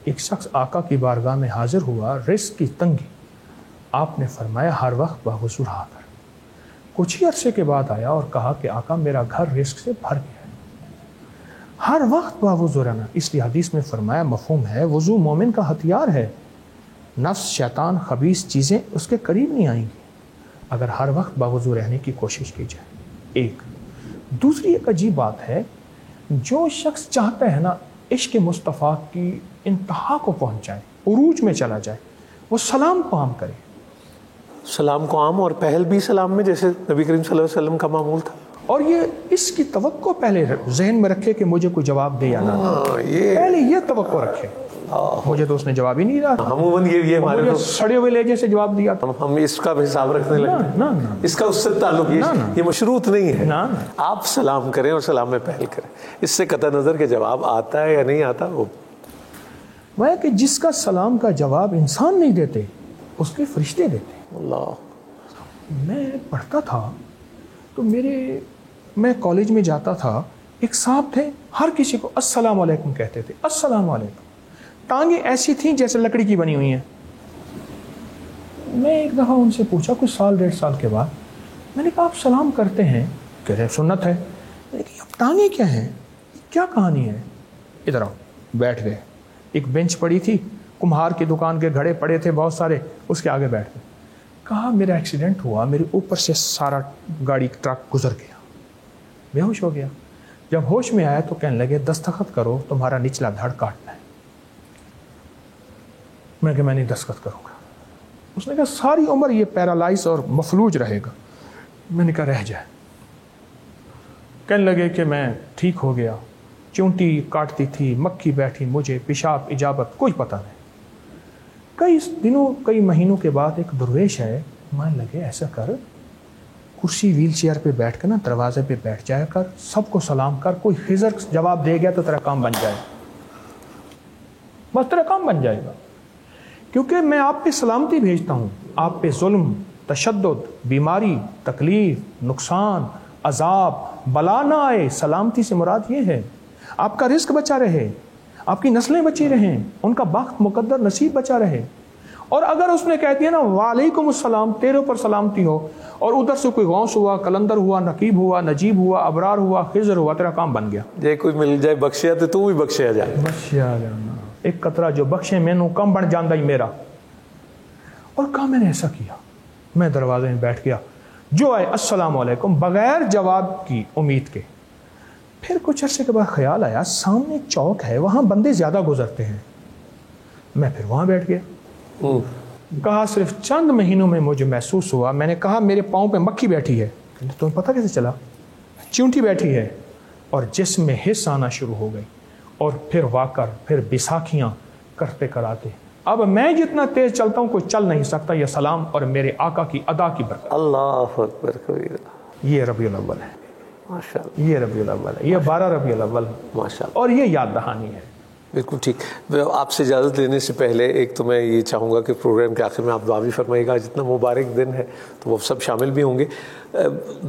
ایک شخص آقا کی بارگاہ میں حاضر ہوا، رزق کی تنگی، آپ نے فرمایا ہر وقت باوضو رہا کر۔ کچھ ہی عرصے کے بعد آیا اور کہا کہ آقا میرا گھر رزق سے بھر گیا ہے۔ ہر وقت باوضو رہنا، اس لیے حدیث میں فرمایا، مفہوم ہے، وضو مومن کا ہتھیار ہے، نفس، شیطان، خبیث چیزیں اس کے قریب نہیں آئیں گی اگر ہر وقت باوضو رہنے کی کوشش کی جائے۔ ایک دوسری ایک عجیب بات ہے، جو شخص چاہتا ہے نا عشق مصطفیٰ کی انتہا کو پہنچ جائے، عروج میں چلا جائے، وہ سلام کو عام کرے۔ سلام کو عام اور پہل بھی سلام میں، جیسے نبی کریم صلی اللہ علیہ وسلم کا معمول تھا، اور یہ اس کی توقع پہلے ذہن میں رکھے کہ مجھے کوئی جواب دے یا نہ دے، پہلے یہ توقع رکھے۔ مجھے تو اس نے جواب ہی نہیں دیا، عموماً یہ ہمارے مجھے سڑے ہوئے لہجے سے جواب دیا تھا۔ ہم اس کا بھی حساب رکھنے لگے، اس کا اس سے تعلق یہ مشروط نہیں ہے، آپ سلام کریں اور سلام میں پہل کریں، اس سے قطع نظر کہ جواب آتا ہے یا نہیں آتا، وہ کہ جس کا سلام کا جواب انسان نہیں دیتے اس کے فرشتے دیتے۔ اللہ، میں پڑھتا تھا تو میں کالج میں جاتا تھا، ایک صاحب تھے، ہر کسی کو السلام علیکم کہتے تھے، السلام علیکم، ٹانگیں ایسی تھیں جیسے لکڑی کی بنی ہوئی ہیں۔ میں ایک دفعہ ان سے پوچھا کچھ سال 1.5 سال کے بعد، میں نے کہا آپ سلام کرتے ہیں؟ کہہ رہے سنت ہے۔ میں نے کہا اب ٹانگیں کیا ہیں، کیا کہانی ہے؟ ادھر آؤ، بیٹھ گئے، ایک بینچ پڑی تھی، کمہار کی دکان کے گھڑے پڑے تھے بہت سارے، اس کے آگے بیٹھ گئے۔ کہا میرا ایکسیڈنٹ ہوا، میرے اوپر سے سارا گاڑی ٹرک گزر گیا، بے ہوش ہو گیا۔ جب ہوش میں آیا تو کہنے لگے دستخط کرو، تمہارا نچلا دھڑ کاٹنا ہے۔ میں کہ میں نہیں دستخط کروں گا۔ اس نے کہا ساری عمر یہ پیرالائز اور مفلوج رہے گا۔ میں نے کہا رہ جائے۔ کہنے لگے کہ میں ٹھیک ہو گیا، چونٹی کاٹتی تھی، مکھی بیٹھی مجھے، پیشاب اجابت کوئی پتہ نہیں۔ کئی دنوں کئی مہینوں کے بعد ایک درویش ہے، مان لگے ایسا کر، کرسی ویل چیئر پہ بیٹھ کر نا دروازے پہ بیٹھ جایا کر، سب کو سلام کر، کوئی خضر جواب دے گیا تو تیرا کام بن جائے، بس تیرا کام بن جائے گا، کیونکہ میں آپ پہ سلامتی بھیجتا ہوں، آپ پہ ظلم، تشدد، بیماری، تکلیف، نقصان، عذاب، بلا نہ آئے۔ سلامتی سے مراد یہ ہے آپ کا رزق بچا رہے، آپ کی نسلیں بچی رہیں، ان کا بخت مقدر نصیب بچا رہے۔ اور اگر اس نے کہہ دیا نا وعلیکم السلام، تیرے اوپر سلامتی ہو، اور ادھر سے کوئی غوث ہوا، کلندر ہوا، نقیب ہوا، نجیب ہوا، ابرار ہوا، خضر ہوا، تیرا کام بن گیا۔ جے کوئی مل جائے بخشیا تو تو بھی بخشیا جائے، بخشیا جانا، ایک قطرہ جو بخشے مینوں کم بن جاندہ ہی میرا۔ اور کہا میں نے ایسا کیا، میں دروازے میں بیٹھ گیا، جو آئے السلام علیکم، بغیر جواب کی امید کے۔ پھر کچھ عرصے کے بعد خیال آیا سامنے ایک چوک ہے, وہاں بندے زیادہ گزرتے ہیں. میں پھر وہاں بیٹھ گیا. کہا صرف چند مہینوں میں مجھے محسوس ہوا, میں نے کہا میرے پاؤں پہ مکھی بیٹھی ہے. تمہیں پتہ کیسے چلا؟ چونٹی بیٹھی ہے. اور جسم میں حس آنا شروع ہو گئی, اور پھر واکر, پھر بیساکھیاں کرتے کراتے. اب میں جتنا تیز چلتا ہوں کوئی چل نہیں سکتا. یہ سلام اور میرے آقا کی ادا کی برکت. اللہ اکبر کبیرہ. یہ ربیع الاول ہے, ماشاءاللہ. یہ ربیع الاول ہے, یہ 12 ربیع الاول, ماشاءاللہ. اور یہ یاد دہانی ہے. بالکل ٹھیک. آپ سے اجازت لینے سے پہلے ایک تو میں یہ چاہوں گا کہ پروگرام کے آخر میں آپ دعا بھی فرمائیے گا. جتنا مبارک دن ہے تو وہ سب شامل بھی ہوں گے.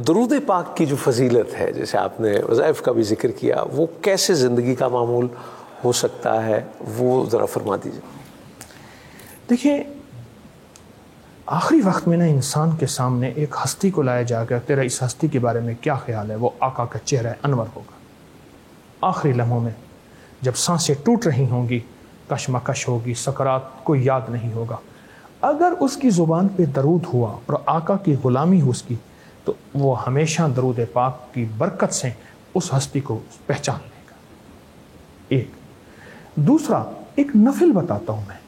درود پاک کی جو فضیلت ہے, جیسے آپ نے وظائف کا بھی ذکر کیا, وہ کیسے زندگی کا معمول ہو سکتا ہے, وہ ذرا فرما دیجیے. دیکھیے, آخری وقت میں نا انسان کے سامنے ایک ہستی کو لایا جا گیا, تیرا اس ہستی کے بارے میں کیا خیال ہے؟ وہ آقا کا چہرہ انور ہوگا. آخری لمحوں میں جب سانسیں ٹوٹ رہی ہوں گی, کشمکش ہوگی, سکرات کو یاد نہیں ہوگا, اگر اس کی زبان پہ درود ہوا اور آقا کی غلامی ہو اس کی, تو وہ ہمیشہ درود پاک کی برکت سے اس ہستی کو پہچان لے گا. ایک. دوسرا, ایک نفل بتاتا ہوں میں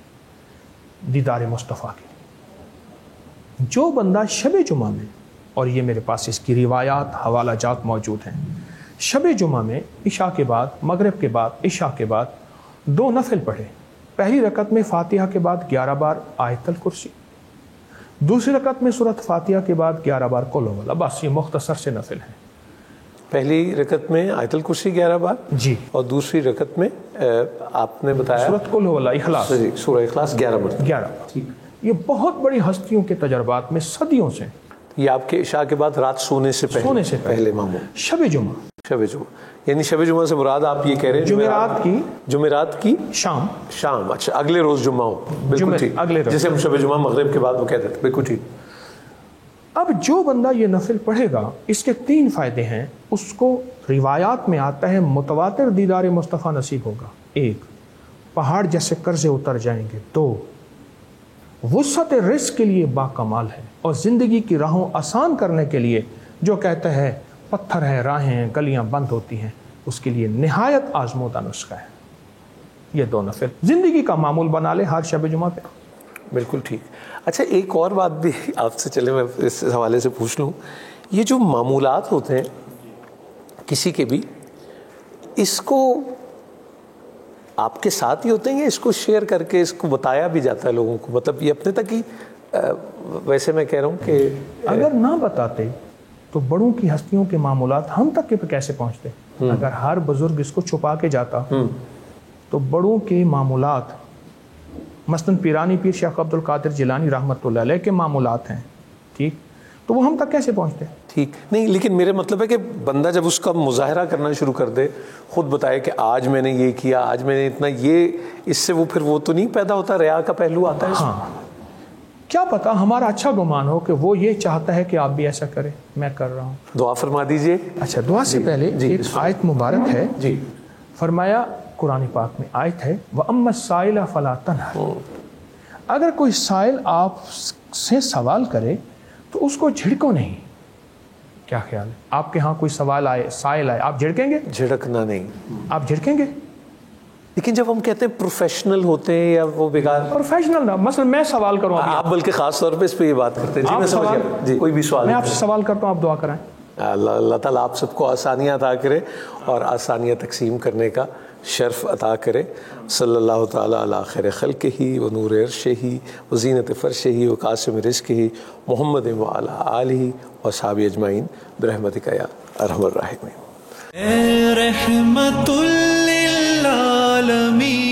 دیدار مصطفیٰ کی. جو بندہ شب جمعہ میں, اور یہ میرے پاس اس کی روایات حوالہ جات موجود ہیں, شب جمعہ میں عشاء کے بعد, مغرب کے بعد, عشاء کے بعد 2 نفل پڑھے. پہلی رکعت میں فاتحہ کے بعد 11 بار آیت الکرسی, دوسری رکعت میں سورۃ فاتحہ کے بعد 11 بار قل هو اللہ. بس یہ مختصر سے نفل ہیں. پہلی رکعت میں آیت الکرسی 11 بار جی, اور دوسری رکعت میں آپ نے بتایا سورۃ قل هو اللہ, اخلاص, سورہ اخلاص 11 بار. 11. یہ بہت بڑی ہستیوں کے تجربات میں صدیوں سے. یہ آپ کے عشاء کے بعد رات سونے سے پہلے معمول شب جمعہ. شب جمعہ یعنی شب جمعہ سے مراد آپ یہ کہہ رہے ہیں جمعرات کی شام. اچھا, اگلے روز جمعہ ہو. بالکل ٹھیک, جسے ہم شب جمعہ مغرب کے بعد وہ کہتے ہیں. بالکل ٹھیک. اب جو بندہ یہ نفل پڑھے گا, اس کے 3 فائدے ہیں. اس کو روایات میں آتا ہے متواتر دیدار مصطفیٰ نصیب ہوگا. 1, پہاڑ جیسے قرضے اتر جائیں گے. 2, وسعت رزق کے لیے باکمال ہے, اور زندگی کی راہوں آسان کرنے کے لیے جو کہتا ہے پتھر ہیں, راہیں ہیں, گلیاں بند ہوتی ہیں, اس کے لیے نہایت آزمودہ نسخہ ہے. یہ 2 نفل زندگی کا معمول بنا لے ہر شب جمعہ پہ. بالکل ٹھیک. اچھا, ایک اور بات بھی آپ سے چلے میں اس حوالے سے پوچھ لوں. یہ جو معمولات ہوتے ہیں کسی کے بھی, اس کو آپ کے ساتھ ہی ہوتے ہیں یا اس کو شیئر کر کے اس کو بتایا بھی جاتا ہے لوگوں کو؟ مطلب یہ اپنے تک ہی, ویسے میں کہہ رہا ہوں کہ اگر نہ بتاتے تو بڑوں کی ہستیوں کے معمولات ہم تک کے کیسے پہنچتے؟ اگر ہر بزرگ اس کو چھپا کے جاتا تو بڑوں کے معمولات, مثلاً پیرانی پیر شیخ عبد القادر جیلانی رحمۃ اللہ علیہ کے معمولات ہیں, ٹھیک, تو وہ ہم تک کیسے پہنچتے؟ ٹھیک نہیں, لیکن میرے مطلب ہے کہ بندہ جب اس کا مظاہرہ کرنا شروع کر دے, خود بتائے کہ آج میں نے یہ کیا, آج میں نے اتنا, یہ اس سے وہ پھر وہ تو نہیں پیدا ہوتا, ریا کا پہلو آتا ہے. ہاں, کیا پتا ہمارا اچھا گمان ہو کہ وہ یہ چاہتا ہے کہ آپ بھی ایسا کریں, میں کر رہا ہوں. دعا فرما دیجئے. اچھا, دعا سے پہلے ایک آیت مبارک ہے. جی, فرمایا قرآن پاک میں آیت ہے, وَأَمَّا السَّائِلَ فَلَا تَنْهَرْ. اگر کوئی سائل آپ سے سوال کرے تو اس کو جھڑکو نہیں. کیا خیال ہے؟ آپ کے ہاں کوئی سوال آئے, سائل آئے, آپ جھڑکیں گے؟ جھڑکنا نہیں. آپ جھڑکیں گے؟ لیکن جب ہم کہتے ہیں پروفیشنل ہوتے ہیں یا وہ بیکار, پروفیشنل نہ, مثلا میں سوال کروں, آپ بلکہ خاص طور پہ اس پہ یہ بات کرتے ہیں. جی میں سمجھ گیا. جی, کوئی بھی سوال میں آپ سے سوال کرتا ہوں, آپ دعا کرائیں. اللہ تعالیٰ آپ سب کو آسانیاں عطا کرے اور آسانیاں تقسیم کرنے کا شرف عطا کرے. صلی اللہ تعالیٰ علی خیر خلقہ و نور عرشہ و زینت فرشہ و قاسم رزقہ محمد و علی آلہ و اصحابہ اجمعین برحمتک یا ارحم الراحمین. رحمت للعالمین.